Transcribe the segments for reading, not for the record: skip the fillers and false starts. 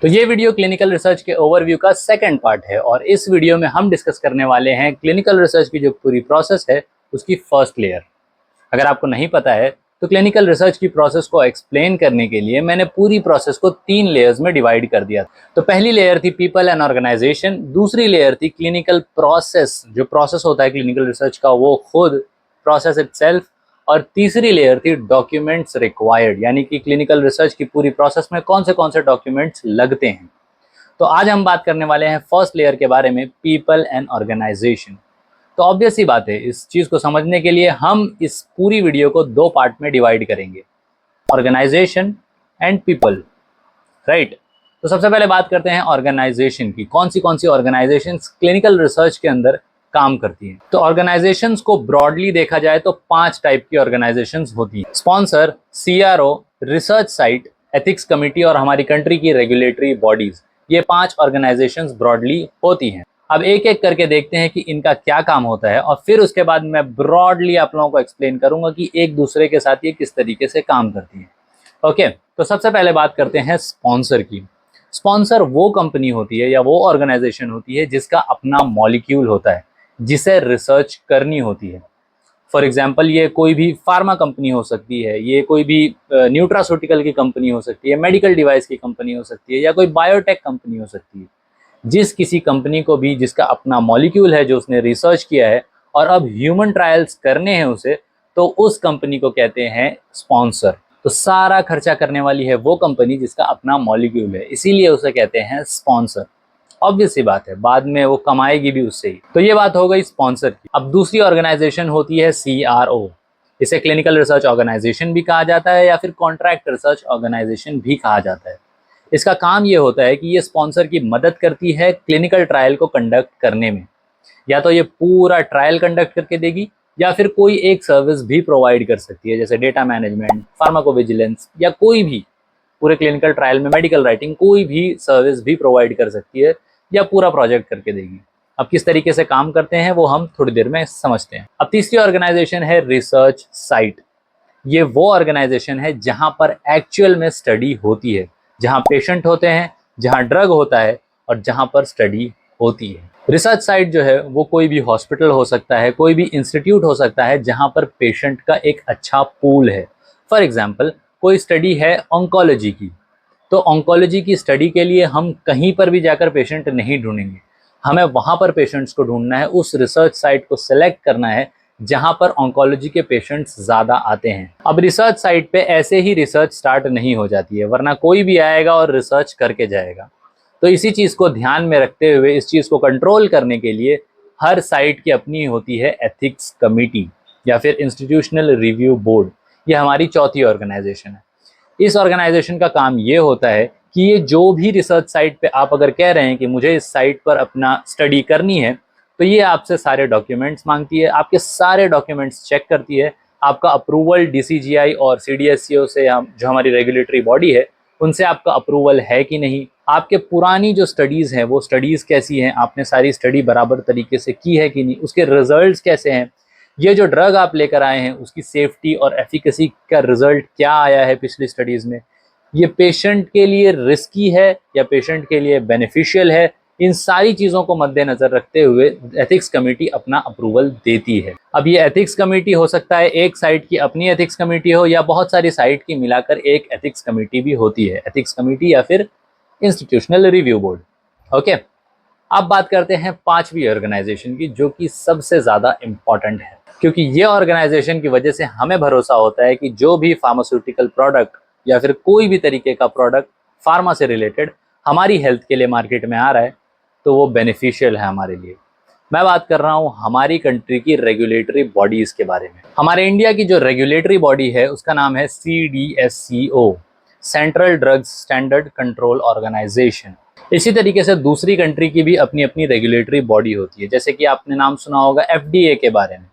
तो ये video clinical research के ओवरव्यू का सेकंड पार्ट है और इस वीडियो में हम डिस्कस करने वाले हैं क्लिनिकल रिसर्च की जो पूरी प्रोसेस है उसकी फर्स्ट लेयर। अगर आपको नहीं पता है तो क्लिनिकल रिसर्च की प्रोसेस को एक्सप्लेन करने के लिए मैंने पूरी प्रोसेस को 3 लेयर्स में डिवाइड कर दिया। तो पहली लेयर थी पीपल एंड ऑर्गेनाइजेशन, दूसरी लेयर थी क्लिनिकल प्रोसेस, जो प्रोसेस होता है क्लिनिकल रिसर्च का वो खुद प्रोसेस इटसेल्फ, और तीसरी लेयर थी डॉक्यूमेंट्स रिक्वायर्ड, यानी कि क्लिनिकल रिसर्च की पूरी प्रोसेस में कौन से डॉक्यूमेंट्स लगते हैं। तो आज हम बात करने वाले हैं फर्स्ट लेयर के बारे में, पीपल एंड ऑर्गेनाइजेशन। तो ऑब्वियस ही बात है, इस चीज़ को समझने के लिए हम इस पूरी वीडियो को 2 पार्ट में डिवाइड करेंगे, ऑर्गेनाइजेशन एंड पीपल, राइट। तो सबसे पहले बात करते हैं ऑर्गेनाइजेशन की, कौन सी ऑर्गेनाइजेशंस क्लिनिकल रिसर्च के अंदर काम करती हैं। तो ऑर्गेनाइजेशंस को ब्रॉडली देखा जाए तो 5 टाइप की ऑर्गेनाइजेशंस होती हैं: sponsor, CRO, research site, ethics committee और हमारी कंट्री की रेगुलेटरी बॉडीज। ये 5 ऑर्गेनाइजेशंस ब्रॉडली होती हैं। अब एक एक करके देखते हैं कि इनका क्या काम होता है और फिर उसके बाद मैं ब्रॉडली आप लोगों को एक्सप्लेन करूंगा कि एक दूसरे के साथ ये किस तरीके से काम करती है। ओके, तो सबसे पहले बात करते हैं स्पॉन्सर की। स्पॉन्सर वो कंपनी होती है या वो ऑर्गेनाइजेशन होती है जिसका अपना मॉलिक्यूल होता है, जिसे रिसर्च करनी होती है। फॉर एग्जाम्पल, ये कोई भी फार्मा कंपनी हो सकती है, ये कोई भी न्यूट्रास्यूटिकल की कंपनी हो सकती है, मेडिकल डिवाइस की कंपनी हो सकती है, या कोई बायोटेक कंपनी हो सकती है। जिस किसी कंपनी को भी जिसका अपना मॉलिक्यूल है जो उसने रिसर्च किया है और अब ह्यूमन ट्रायल्स करने हैं उसे, तो उस कंपनी को कहते हैं स्पॉन्सर। तो सारा खर्चा करने वाली है वो कंपनी जिसका अपना मॉलिक्यूल है, इसीलिए उसे कहते हैं स्पॉन्सर। ऑब्वियस सी बात है, बाद में वो कमाएगी भी उससे ही। तो ये बात हो गई स्पॉन्सर की। अब दूसरी ऑर्गेनाइजेशन होती है सीआरओ। इसे क्लिनिकल रिसर्च ऑर्गेनाइजेशन भी कहा जाता है या फिर कॉन्ट्रैक्ट रिसर्च ऑर्गेनाइजेशन भी कहा जाता है। इसका काम ये होता है कि ये स्पॉन्सर की मदद करती है क्लिनिकल ट्रायल को कंडक्ट करने में। या तो ये पूरा ट्रायल कंडक्ट करके देगी या फिर कोई एक सर्विस भी प्रोवाइड कर सकती है, जैसे डेटा मैनेजमेंट, फार्माकोविजिलेंस, या कोई भी पूरे क्लिनिकल ट्रायल में मेडिकल राइटिंग, कोई भी सर्विस भी प्रोवाइड कर सकती है या पूरा प्रोजेक्ट करके देगी। अब किस तरीके से काम करते हैं वो हम थोड़ी देर में समझते हैं। अब तीसरी ऑर्गेनाइजेशन है रिसर्च साइट। ये वो ऑर्गेनाइजेशन है जहां पर एक्चुअल में स्टडी होती है, जहां पेशेंट होते हैं, जहां ड्रग होता है और जहां पर स्टडी होती है। रिसर्च साइट जो है वो कोई भी हॉस्पिटल हो सकता है, कोई भी इंस्टीट्यूट हो सकता है जहां पर पेशेंट का एक अच्छा पूल है। फॉर एग्जाम्पल, कोई स्टडी है ऑन्कोलॉजी की, तो ऑन्कोलॉजी की स्टडी के लिए हम कहीं पर भी जाकर पेशेंट नहीं ढूंढेंगे, हमें वहां पर पेशेंट्स को ढूंढना है, उस रिसर्च साइट को सिलेक्ट करना है जहां पर ऑन्कोलॉजी के पेशेंट्स ज्यादा आते हैं। अब रिसर्च साइट पे ऐसे ही रिसर्च स्टार्ट नहीं हो जाती है, वरना कोई भी आएगा और रिसर्च करके जाएगा। तो इसी चीज को ध्यान में रखते हुए, इस चीज को कंट्रोल करने के लिए हर साइट की अपनी होती है एथिक्स कमिटी या फिर इंस्टीट्यूशनल रिव्यू बोर्ड। ये हमारी चौथी ऑर्गेनाइजेशन है। इस ऑर्गेनाइजेशन का काम ये होता है कि ये जो भी रिसर्च साइट पे आप अगर कह रहे हैं कि मुझे इस साइट पर अपना स्टडी करनी है, तो ये आपसे सारे डॉक्यूमेंट्स मांगती है, आपके सारे डॉक्यूमेंट्स चेक करती है, आपका अप्रूवल डीसीजीआई और सीडीएससीओ से, जो हमारी रेगुलेटरी बॉडी है, उनसे आपका अप्रूवल है कि नहीं, आपके पुरानी जो स्टडीज़ हैं वो स्टडीज़ कैसी हैं, आपने सारी स्टडी बराबर तरीके से की है कि नहीं, उसके रिजल्ट्स कैसे हैं, ये जो ड्रग आप लेकर आए हैं उसकी सेफ्टी और एफिकेसी का रिजल्ट क्या आया है पिछली स्टडीज़ में, ये पेशेंट के लिए रिस्की है या पेशेंट के लिए बेनिफिशियल है। इन सारी चीज़ों को मद्देनजर रखते हुए एथिक्स कमेटी अपना अप्रूवल देती है। अब ये एथिक्स कमेटी हो सकता है एक साइट की अपनी एथिक्स कमेटी हो या बहुत सारी साइट की मिलाकर एक एथिक्स कमेटी भी होती है, एथिक्स कमेटी या फिर इंस्टीट्यूशनल रिव्यू बोर्ड। ओके, अब बात करते हैं 5वीं ऑर्गेनाइजेशन की, जो कि सबसे ज़्यादा इम्पॉर्टेंट है, क्योंकि ये ऑर्गेनाइजेशन की वजह से हमें भरोसा होता है कि जो भी फार्मास्यूटिकल प्रोडक्ट या फिर कोई भी तरीके का प्रोडक्ट फार्मा से रिलेटेड हमारी हेल्थ के लिए मार्केट में आ रहा है तो वो बेनिफिशियल है हमारे लिए। मैं बात कर रहा हूँ हमारी कंट्री की रेगुलेटरी बॉडीज़ के बारे में। हमारे इंडिया की जो रेगुलेटरी बॉडी है उसका नाम है CDSCO, central drugs standard control organisation. इसी तरीके से दूसरी कंट्री की भी अपनी अपनी रेगुलेटरी बॉडी होती है, जैसे कि आपने नाम सुना होगा FDA के बारे में,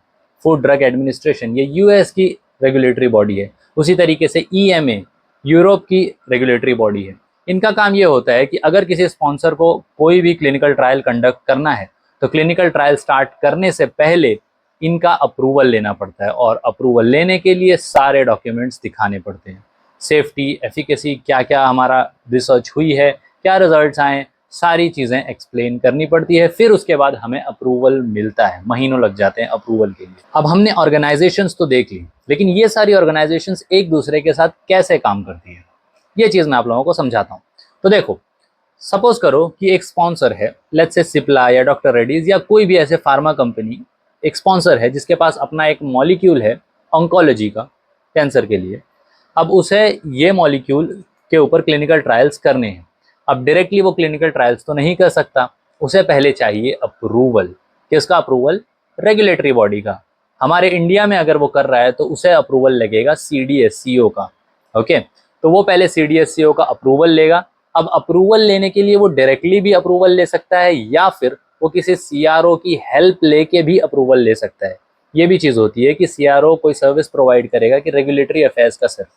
फूड ड्रग एडमिनिस्ट्रेशन, ये US की रेगुलेटरी बॉडी है। उसी तरीके से EMA यूरोप की रेगुलेटरी बॉडी है। इनका काम ये होता है कि अगर किसी स्पॉन्सर को कोई भी क्लिनिकल ट्रायल कंडक्ट करना है तो क्लिनिकल ट्रायल स्टार्ट करने से पहले इनका अप्रूवल लेना पड़ता है, और अप्रूवल लेने के लिए सारे डॉक्यूमेंट्स दिखाने पड़ते हैं, सेफ्टी, एफिकेसी, क्या क्या हमारा रिसर्च हुई है, क्या रिजल्ट्स आए, सारी चीज़ें एक्सप्लेन करनी पड़ती है। फिर उसके बाद हमें अप्रूवल मिलता है, महीनों लग जाते हैं अप्रूवल के लिए। अब हमने ऑर्गेनाइजेशंस तो देख ली, लेकिन ये सारी ऑर्गेनाइजेशंस एक दूसरे के साथ कैसे काम करती है, ये चीज़ मैं आप लोगों को समझाता हूँ। तो देखो, सपोज करो कि एक स्पॉन्सर है, लेट्स से सिप्ला या डॉक्टर रेड्डीज या कोई भी ऐसे फार्मा कंपनी एक स्पॉन्सर है जिसके पास अपना एक मॉलिक्यूल है ऑन्कोलॉजी का, कैंसर के लिए। अब उसे ये मॉलिक्यूल के ऊपर क्लिनिकल ट्रायल्स करने हैं। अब डायरेक्टली वो क्लिनिकल ट्रायल्स तो नहीं कर सकता, उसे पहले चाहिए अप्रूवल। किसका अप्रूवल? रेगुलेटरी बॉडी का। हमारे इंडिया में अगर वो कर रहा है तो उसे अप्रूवल लगेगा CDSCO का। ओके, तो वो पहले CDSCO का अप्रूवल लेगा। अब अप्रूवल लेने के लिए वो डायरेक्टली भी अप्रूवल ले सकता है या फिर वो किसी CRO की हेल्प लेके भी अप्रूवल ले सकता है। ये भी चीज़ होती है कि CRO कोई सर्विस प्रोवाइड करेगा कि रेगुलेटरी अफेयर्स का सिर्फ,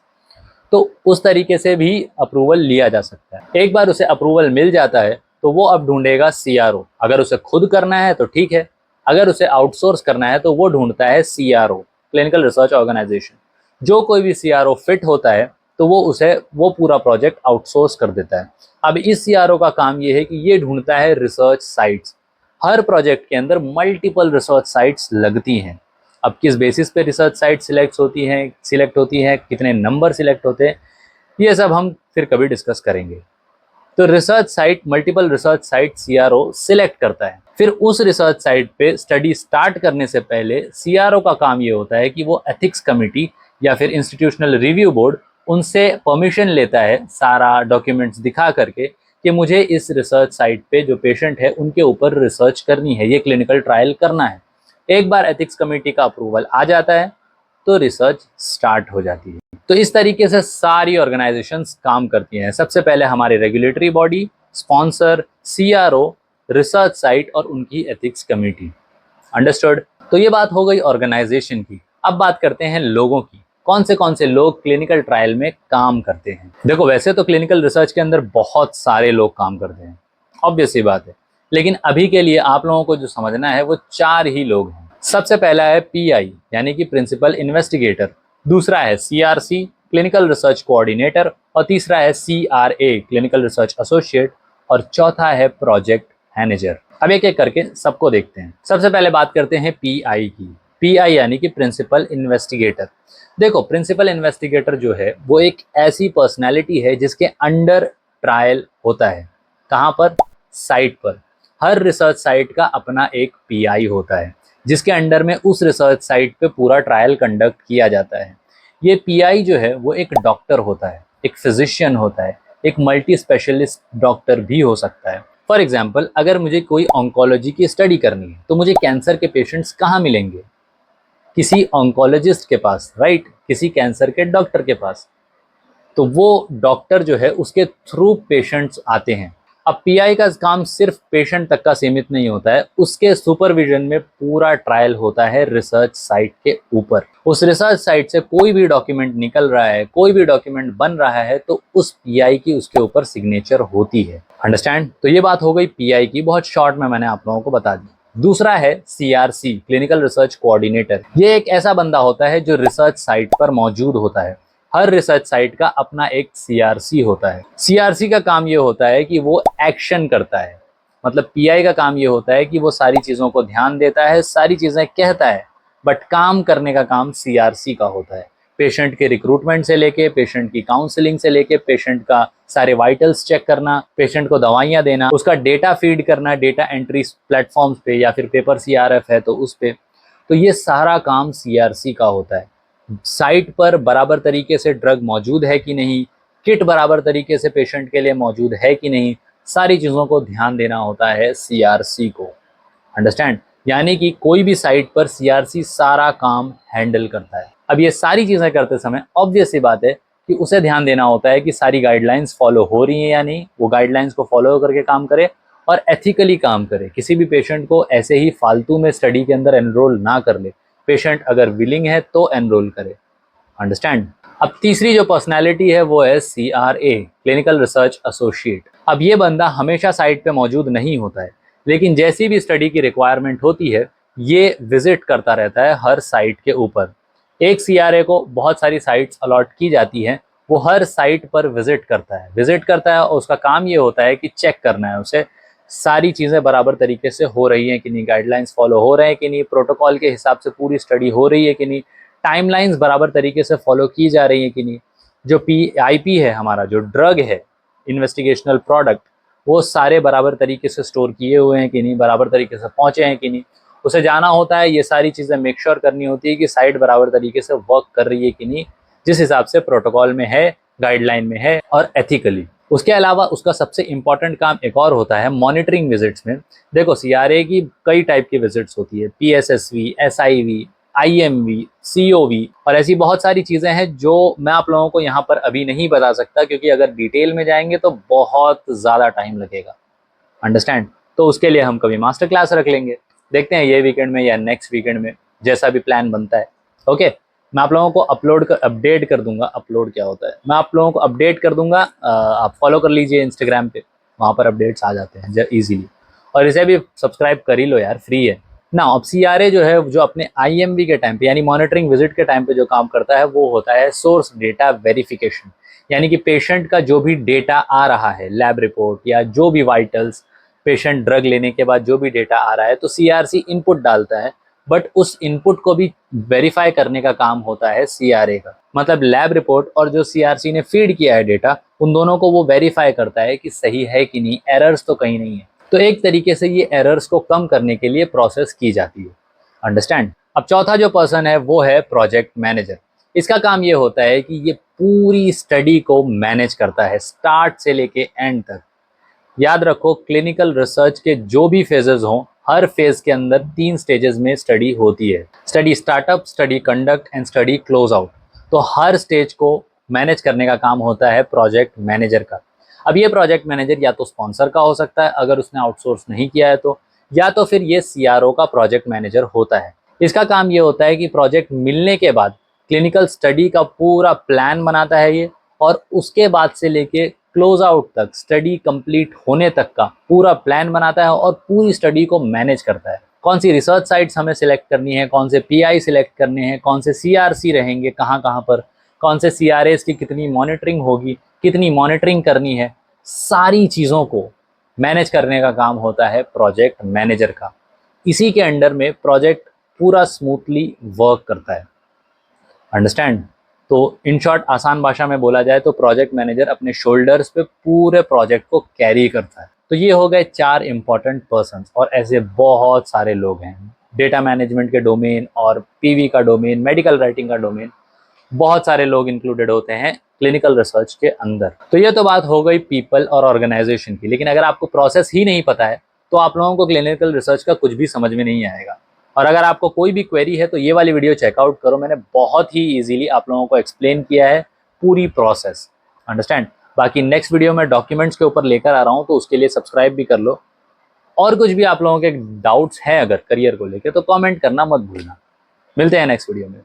तो उस तरीके से भी अप्रूवल लिया जा सकता है। एक बार उसे अप्रूवल मिल जाता है तो वो अब ढूंढेगा CRO। अगर उसे खुद करना है तो ठीक है, अगर उसे आउटसोर्स करना है तो वो ढूंढता है CRO, क्लिनिकल रिसर्च ऑर्गेनाइजेशन। जो कोई भी CRO फिट होता है तो वो पूरा प्रोजेक्ट आउटसोर्स कर देता है। अब इस CRO का काम ये है कि ये ढूंढता है रिसर्च साइट्स। हर प्रोजेक्ट के अंदर मल्टीपल रिसर्च साइट्स लगती हैं। अब किस बेसिस पे रिसर्च साइट सिलेक्ट होती हैं, कितने नंबर सिलेक्ट होते हैं, ये सब हम फिर कभी डिस्कस करेंगे। तो research site, multiple research site CRO select करता है। फिर उस रिसर्च साइट पे स्टडी स्टार्ट करने से पहले CRO का काम ये होता है कि वो एथिक्स कमिटी या फिर इंस्टीट्यूशनल रिव्यू बोर्ड उनसे परमिशन लेता है, सारा डॉक्यूमेंट्स दिखा करके, कि मुझे इस रिसर्च साइट पे जो पेशेंट है उनके ऊपर रिसर्च करनी है, ये क्लिनिकल ट्रायल करना है। एक बार एथिक्स कमेटी का अप्रूवल आ जाता है तो रिसर्च स्टार्ट हो जाती है। तो इस तरीके से सारी ऑर्गेनाइजेशंस काम करती हैं। सबसे पहले हमारी regulatory body, sponsor, CRO, research site और उनकी एथिक्स कमेटी। अंडरस्टूड? तो ये बात हो गई ऑर्गेनाइजेशन की। अब बात करते हैं लोगों की। कौन से लोग क्लिनिकल ट्रायल में काम करते हैं? देखो, वैसे तो क्लिनिकल रिसर्च के अंदर बहुत सारे लोग काम करते हैं, ऑब्वियस सी बात है, लेकिन अभी के लिए आप लोगों को जो समझना है वो 4 ही लोग हैं। सबसे पहला है PI यानी कि प्रिंसिपल इन्वेस्टिगेटर, दूसरा है CRC क्लिनिकल रिसर्च कोऑर्डिनेटर, और तीसरा है CRA क्लिनिकल रिसर्च एसोसिएट, और चौथा है प्रोजेक्ट मैनेजर। अब एक एक करके सबको देखते हैं। सबसे पहले बात करते हैं PI की। PI यानी कि प्रिंसिपल इन्वेस्टिगेटर। देखो, प्रिंसिपल इन्वेस्टिगेटर जो है वो एक ऐसी पर्सनैलिटी है जिसके अंडर ट्रायल होता है। कहाँ पर? साइट पर। हर रिसर्च साइट का अपना एक PI होता है जिसके अंडर में उस रिसर्च साइट पे पूरा ट्रायल कंडक्ट किया जाता है। ये PI जो है वो एक डॉक्टर होता है, एक फिजिशियन होता है, एक मल्टी स्पेशलिस्ट डॉक्टर भी हो सकता है। फॉर एग्जाम्पल, अगर मुझे कोई ऑन्कोलॉजी की स्टडी करनी है तो मुझे कैंसर के पेशेंट्स कहाँ मिलेंगे? किसी ऑन्कोलॉजिस्ट के पास, राइट, किसी कैंसर के डॉक्टर के पास। तो वो डॉक्टर जो है उसके थ्रू पेशेंट्स आते हैं। अब PI का काम सिर्फ पेशेंट तक का सीमित नहीं होता है, उसके सुपरविजन में पूरा ट्रायल होता है रिसर्च साइट के ऊपर। उस रिसर्च साइट से कोई भी डॉक्यूमेंट निकल रहा है, कोई भी डॉक्यूमेंट बन रहा है, तो उस PI की उसके ऊपर सिग्नेचर होती है। अंडरस्टैंड? तो ये बात हो गई PI की, बहुत शॉर्ट में मैंने आप लोगों को बता दी। दूसरा है CRC क्लिनिकल रिसर्च कोऑर्डिनेटर। ये एक ऐसा बंदा होता है जो रिसर्च साइट पर मौजूद होता है। हर रिसर्च साइट का अपना एक CRC होता है। CRC का काम ये होता है कि वो एक्शन करता है, मतलब PI का काम ये होता है कि वो सारी चीज़ों को ध्यान देता है, सारी चीज़ें कहता है, बट काम करने का काम CRC का होता है। पेशेंट के रिक्रूटमेंट से लेके, पेशेंट की काउंसलिंग से लेके, पेशेंट का सारे वाइटल्स चेक करना, पेशेंट को दवाइयाँ देना, उसका डेटा फीड करना डेटा एंट्री प्लेटफॉर्म्स पे, या फिर पेपर CRF है तो उस पे। तो ये सारा काम CRC का होता है। साइट पर बराबर तरीके से ड्रग मौजूद है कि नहीं, किट बराबर तरीके से पेशेंट के लिए मौजूद है कि नहीं, सारी चीज़ों को ध्यान देना होता है CRC को। अंडरस्टैंड? यानी कि कोई भी साइट पर CRC सारा काम हैंडल करता है। अब ये सारी चीज़ें करते समय ऑब्वियस सी बात है कि उसे ध्यान देना होता है कि सारी गाइडलाइंस फॉलो हो रही हैं या नहीं, वो गाइडलाइंस को फॉलो करके काम करे और एथिकली काम करे। किसी भी पेशेंट को ऐसे ही फालतू में स्टडी के अंदर एनरोल ना कर ले। पेशेंट अगर विलिंग है तो एनरोल करे। अंडरस्टैंड? अब तीसरी जो पर्सनैलिटी है वो है CRA क्लिनिकल रिसर्च एसोसिएट। अब ये बंदा हमेशा साइट पे मौजूद नहीं होता है, लेकिन जैसी भी स्टडी की रिक्वायरमेंट होती है ये विजिट करता रहता है हर साइट के ऊपर। एक CRA को बहुत सारी साइट्स अलॉट की जाती हैं, वो हर साइट पर विजिट करता है और उसका काम ये होता है कि चेक करना है उसे सारी चीज़ें बराबर तरीके से हो रही हैं कि नहीं, गाइडलाइंस फॉलो हो रहे हैं कि नहीं, प्रोटोकॉल के हिसाब से पूरी स्टडी हो रही है कि नहीं, टाइमलाइंस बराबर तरीके से फॉलो की जा रही है कि नहीं, जो PIP है हमारा, जो ड्रग है इन्वेस्टिगेशनल प्रोडक्ट, वो सारे बराबर तरीके से स्टोर किए हुए हैं कि नहीं, बराबर तरीके से पहुँचे हैं कि नहीं, उसे जाना होता है। ये सारी चीज़ें मेक श्योर करनी होती है कि साइट बराबर तरीके से वर्क कर रही है कि नहीं, जिस हिसाब से प्रोटोकॉल में है, गाइडलाइन में है और एथिकली। उसके अलावा उसका सबसे इंपॉर्टेंट काम एक और होता है मॉनिटरिंग विजिट्स में। देखो CRA की कई टाइप की विजिट्स होती है, PSSV, SIV, IMV, COV और ऐसी बहुत सारी चीज़ें हैं जो मैं आप लोगों को यहाँ पर अभी नहीं बता सकता, क्योंकि अगर डिटेल में जाएंगे तो बहुत ज़्यादा टाइम लगेगा। अंडरस्टैंड? तो उसके लिए हम कभी मास्टर क्लास रख लेंगे, देखते हैं ये वीकेंड में या नेक्स्ट वीकेंड में, जैसा भी प्लान बनता है। ओके, मैं आप लोगों को अपडेट कर दूंगा। अपलोड क्या होता है? मैं आप लोगों को अपडेट कर दूंगा। आप फॉलो कर लीजिए इंस्टाग्राम पे, वहाँ पर अपडेट्स आ जाते हैं ईजिली। और इसे भी सब्सक्राइब कर ही लो यार, फ्री है ना। अब CRA जो है, जो अपने IMV के टाइम पे यानी मॉनिटरिंग विजिट के टाइम पे जो काम करता है वो होता है सोर्स डेटा वेरिफिकेशन। यानी कि पेशेंट का जो भी डेटा आ रहा है, लैब रिपोर्ट या जो भी वाइटल्स, पेशेंट ड्रग लेने के बाद जो भी डेटा आ रहा है, तो CRC इनपुट डालता है, बट उस इनपुट को भी वेरीफाई करने का काम होता है CRA का। मतलब लैब रिपोर्ट और जो CRC ने फीड किया है डेटा, उन दोनों को वो वेरीफाई करता है कि सही है कि नहीं, एरर्स तो कहीं नहीं है। तो एक तरीके से ये एरर्स को कम करने के लिए प्रोसेस की जाती है। अंडरस्टैंड? अब चौथा जो पर्सन है वो है प्रोजेक्ट मैनेजर। इसका काम ये होता है कि ये पूरी स्टडी को मैनेज करता है स्टार्ट से लेके एंड तक। याद रखो, क्लिनिकल रिसर्च के जो भी फेजेस हों, हर फेज के अंदर 3 स्टेजेस में स्टडी होती है। Study startup, study conduct and study close out. तो हर स्टेज को मैनेज करने का काम होता है प्रोजेक्ट मैनेजर का। अब ये प्रोजेक्ट मैनेजर या तो स्पॉन्सर का हो सकता है अगर उसने आउटसोर्स नहीं किया है तो, या तो फिर ये CRO का प्रोजेक्ट मैनेजर होता है। इसका काम ये होता है कि प्रोजेक्ट मिलने के बाद क्लिनिकल स्टडी का पूरा प्लान बनाता है ये, और उसके बाद से लेके क्लोज आउट तक, स्टडी कंप्लीट होने तक का पूरा प्लान बनाता है और पूरी स्टडी को मैनेज करता है। कौन सी रिसर्च साइट्स हमें सिलेक्ट करनी है, कौन से PI सिलेक्ट करने हैं, कौन से CRC रहेंगे कहाँ कहाँ पर, कौन से CRAs की कितनी मॉनिटरिंग होगी, कितनी मॉनिटरिंग करनी है, सारी चीज़ों को मैनेज करने का काम होता है प्रोजेक्ट मैनेजर का। इसी के अंडर में प्रोजेक्ट पूरा स्मूथली वर्क करता है। अंडरस्टैंड? तो इन शॉर्ट, आसान भाषा में बोला जाए तो प्रोजेक्ट मैनेजर अपने शोल्डर्स पे पूरे प्रोजेक्ट को कैरी करता है। तो ये हो गए 4 इंपॉर्टेंट पर्सन्स, और ऐसे बहुत सारे लोग हैं डेटा मैनेजमेंट के डोमेन और PV का डोमेन, मेडिकल राइटिंग का डोमेन, बहुत सारे लोग इंक्लूडेड होते हैं क्लिनिकल रिसर्च के अंदर। तो ये तो बात हो गई पीपल और ऑर्गेनाइजेशन की, लेकिन अगर आपको प्रोसेस ही नहीं पता है तो आप लोगों को क्लिनिकल रिसर्च का कुछ भी समझ में नहीं आएगा। और अगर आपको कोई भी क्वेरी है तो ये वाली वीडियो चेकआउट करो, मैंने बहुत ही इजीली आप लोगों को एक्सप्लेन किया है पूरी प्रोसेस। अंडरस्टैंड? बाकी नेक्स्ट वीडियो में डॉक्यूमेंट्स के ऊपर लेकर आ रहा हूँ, तो उसके लिए सब्सक्राइब भी कर लो। और कुछ भी आप लोगों के डाउट्स हैं अगर करियर को लेकर, तो कमेंट करना मत भूलना। मिलते हैं नेक्स्ट वीडियो में।